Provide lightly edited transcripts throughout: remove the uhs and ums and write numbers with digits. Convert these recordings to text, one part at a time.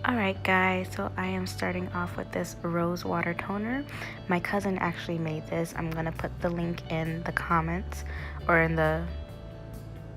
Alright guys, so I am starting off with this rose water toner. My cousin actually made this. I'm gonna put the link in the comments or in the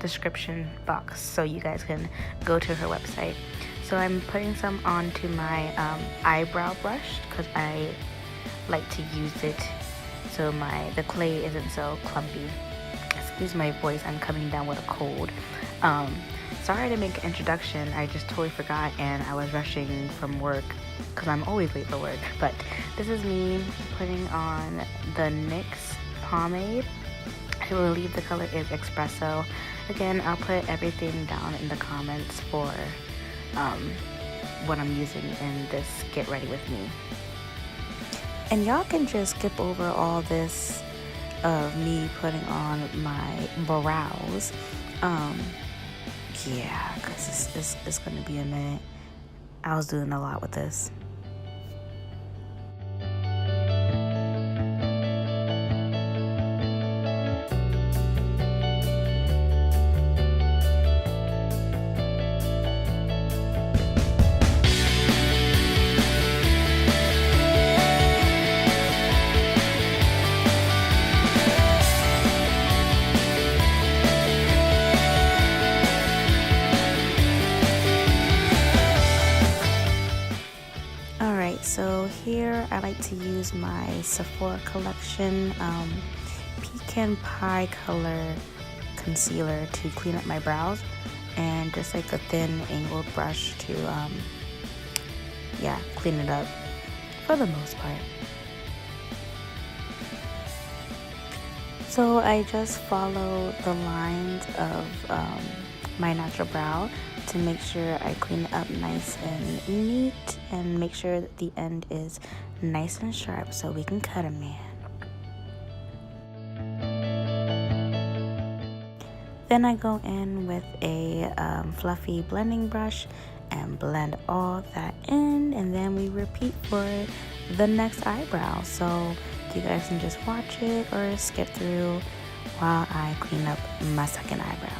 description box so you guys can go to her website. So I'm putting some onto my eyebrow brush because I like to use it so the clay isn't so clumpy. Excuse my voice, I'm coming down with a cold. Sorry to make an introduction, I just totally forgot and I was rushing from work because I'm always late for work. But this is me putting on the NYX pomade. I believe the color is espresso. Again, I'll put everything down in the comments for what I'm using in this Get Ready With Me. And y'all can just skip over all this of me putting on my brows. Yeah, because it's going to be a minute. I was doing a lot with this. So here I like to use my Sephora Collection Pecan Pie color concealer to clean up my brows, and just like a thin angled brush to clean it up for the most part. So I just follow the lines of my natural brow to make sure I clean it up nice and neat and make sure that the end is nice and sharp so we can cut a man. Then I go in with a fluffy blending brush and blend all that in, and then we repeat for the next eyebrow. So you guys can just watch it or skip through while I clean up my second eyebrow.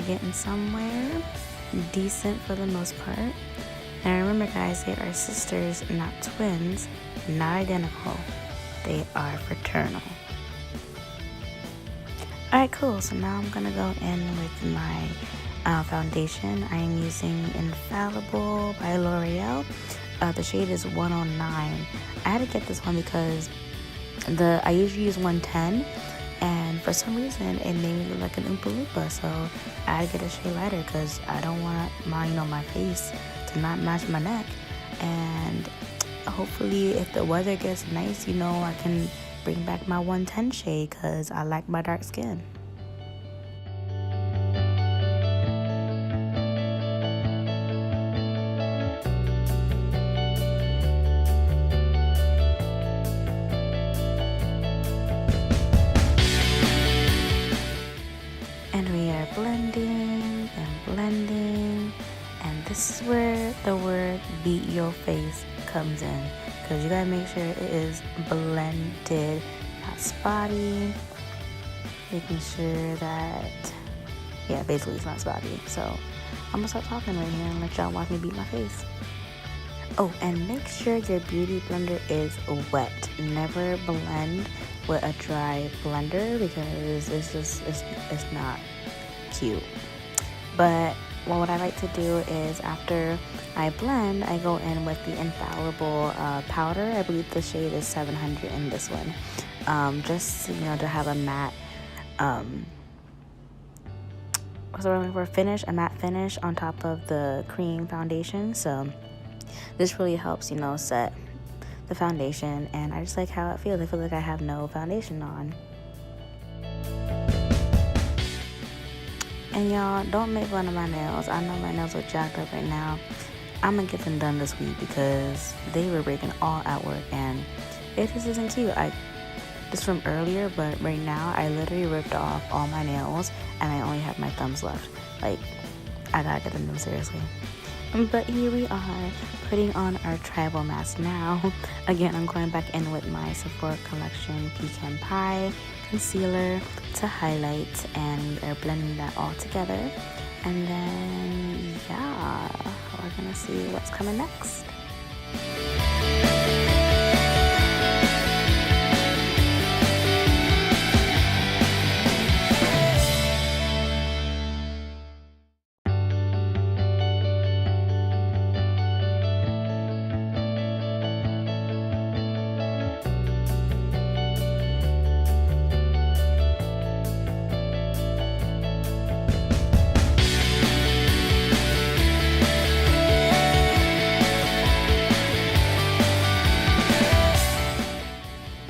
Getting somewhere decent for the most part. And remember guys, they are sisters, not twins, not identical, they are fraternal. Alright, cool. So now I'm gonna go in with my foundation. I am using Infalible by L'Oreal. The shade is 109. I had to get this one because I usually use 110, and for some reason it made me look like an Oompa Loompa, so I had to get a shade lighter because I don't want my face to not match my neck. And hopefully if the weather gets nice, I can bring back my 110 shade because I like my dark skin. And we are blending and blending, and this is where the word beat your face comes in, because you gotta make sure it is blended, not spotty, making sure that, basically it's not spotty. So I'm gonna stop talking right here and let y'all watch me beat my face. Oh, and make sure your beauty blender is wet. Never blend with a dry blender because it's not cute. But well, what I like to do is after I blend, I go in with the Infalible powder. I believe the shade is 700 in this one. Just, you know, to have a matte, what's the word I'm looking for? Finish, a matte finish on top of the cream foundation. So this really helps, you know, set the foundation, and I just like how it feels. I feel like I have no foundation on. And y'all, don't make fun of my nails. I know my nails are jacked up right now. I'm gonna get them done this week because they were breaking all at work, and it just isn't cute. This from earlier, but right now I literally ripped off all my nails and I only have my thumbs left. Like, I gotta get them done seriously. But here we are, putting on our tribal mask now. Again, I'm going back in with my Sephora Collection Pecan Pie concealer to highlight, and we're blending that all together. And then, yeah, we're gonna see what's coming next.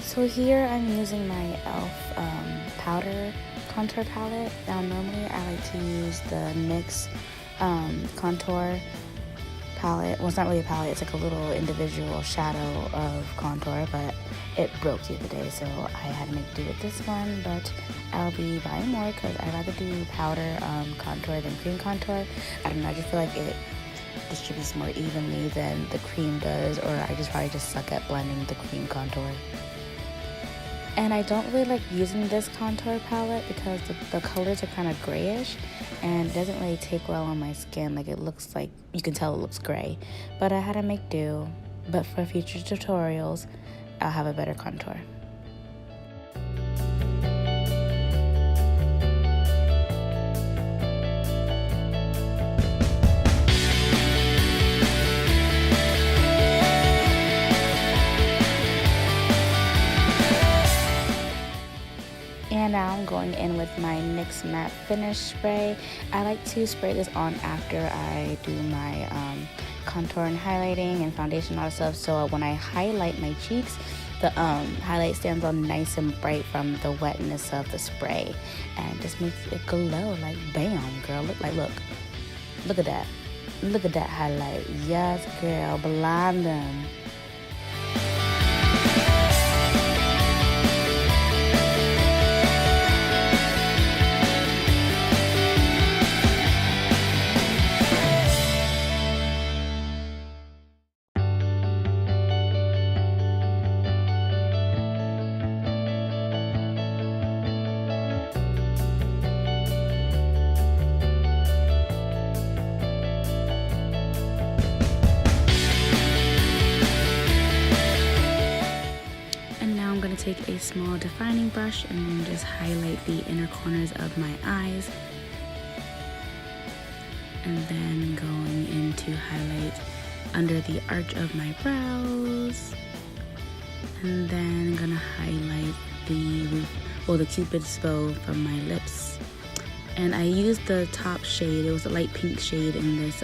So here I'm using my E.L.F. Powder contour palette. Now normally I like to use the NYX contour palette. Well, it's not really a palette, it's like a little individual shadow of contour, but it broke the other day, so I had to make do with this one. But I'll be buying more because I'd rather do powder contour than cream contour. I don't know, I just feel like it distributes more evenly than the cream does, or I just probably just suck at blending the cream contour. And I don't really like using this contour palette because the colors are kind of grayish and it doesn't really take well on my skin. Like, it looks like, you can tell it looks gray. But I had to make do. But for future tutorials, I'll have a better contour. And now I'm going in with my NYX Matte Finish Spray. I like to spray this on after I do my contour and highlighting and foundation and all that stuff. So when I highlight my cheeks, the highlight stands on nice and bright from the wetness of the spray. And just makes it glow. Like, bam, girl. Look at that. Look at that highlight. Yes, girl. Blind them. Take a small defining brush and then just highlight the inner corners of my eyes, and then going in to highlight under the arch of my brows, and then gonna highlight the cupid's bow from my lips. And I used the top shade, it was a light pink shade in this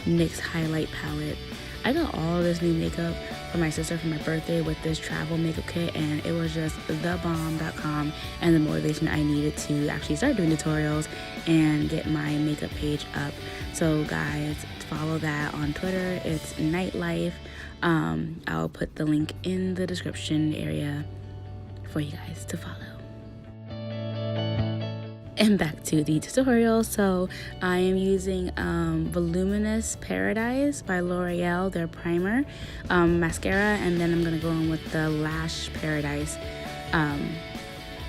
NYX highlight palette. I got all this new makeup for my sister for my birthday with this travel makeup kit, and it was just thebomb.com and the motivation I needed to actually start doing tutorials and get my makeup page up. So guys, follow that on Twitter. It's Nightlife. I'll put the link in the description area for you guys to follow. And back to the tutorial. So I am using Voluminous Paradise by L'Oreal, their primer, mascara, and then I'm gonna go in with the Lash Paradise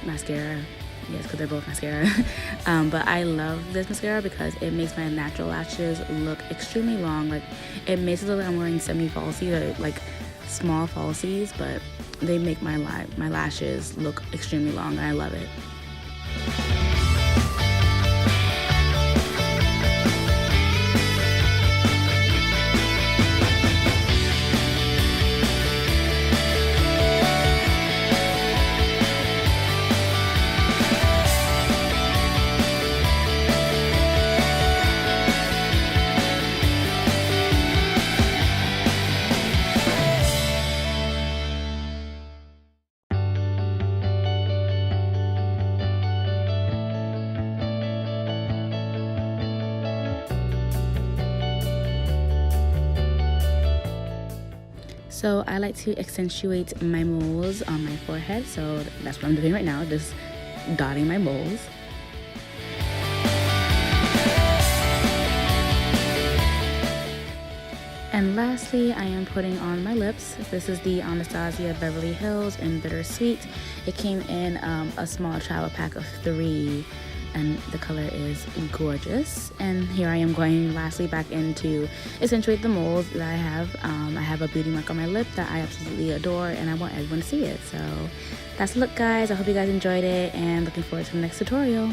mascara. Yes, because they're both mascara. But I love this mascara because it makes my natural lashes look extremely long. Like, it makes it look like I'm wearing semi-falsies, or like small falsies, but they make my lashes look extremely long, and I love it. So I like to accentuate my moles on my forehead, so that's what I'm doing right now, just dotting my moles. And lastly, I am putting on my lips. This is the Anastasia Beverly Hills in Bittersweet. It came in a small travel pack of 3, and the color is gorgeous. And here I am going lastly back in to accentuate the moles that I have. I have a beauty mark on my lip that I absolutely adore, and I want everyone to see it. So that's the look, guys. I hope you guys enjoyed it, and looking forward to the next tutorial.